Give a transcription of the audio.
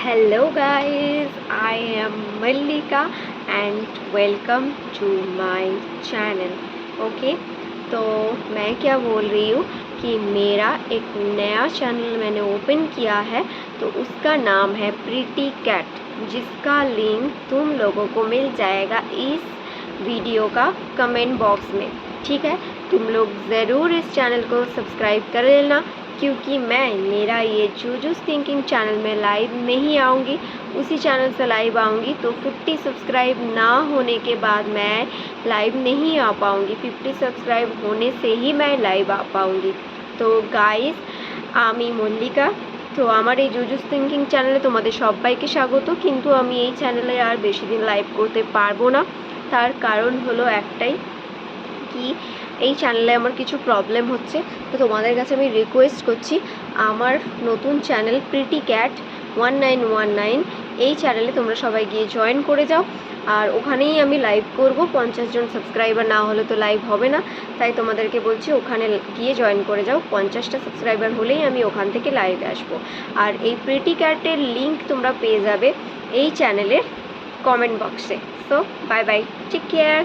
Hello guys, I am Mallika and welcome to my channel. Okay तो मैं क्या बोल रही हूँ कि मेरा एक नया चैनल मैंने ओपन किया है, तो उसका नाम है प्रीटी कैट, जिसका लिंक तुम लोगों को मिल जाएगा इस वीडियो का कमेंट बॉक्स में। ठीक है, तुम लोग ज़रूर इस चैनल को सब्सक्राइब कर लेना, क्योंकि मेरा ये जूजूस थिंकिंग चैनल में लाइव नहीं आऊँगी, उसी चैनल से लाइव आऊँगी। तो 50 सब्सक्राइब ना होने के बाद मैं लाइव नहीं आ पाऊँगी, 50 सब्सक्राइब होने से ही मैं लाइव आ पाऊँगी। তো গাইস, আমি মল্লিকা। তো আমার এই জুজুস থিঙ্কিং চ্যানেলে তোমাদের সবাইকে স্বাগত। কিন্তু আমি এই চ্যানেলে আর বেশি দিন লাইভ করতে পারবো না। তার কারণ হলো একটাই, কি এই চ্যানেলে আমার কিছু প্রবলেম হচ্ছে। তো তোমাদের কাছে আমি রিকোয়েস্ট করছি, আমার নতুন চ্যানেল প্রিটি ক্যাট 1919 এই চ্যানেলে তোমরা সবাই গিয়ে জয়েন করে যাও। আর ওখানেই আমি লাইভ করব, 50 জন সাবস্ক্রাইবার না হলে তো লাইভ হবে না। তাই তোমাদেরকে বলছি ওখানে গিয়ে জয়েন করে যাও, 50টা সাবস্ক্রাইবার হলেই আমি ওখান থেকে লাইভে আসব। আর এই প্রিটি ক্যাটের লিঙ্ক তোমরা পেয়ে যাবে এই চ্যানেলের কমেন্ট বক্সে। So bye bye, take care.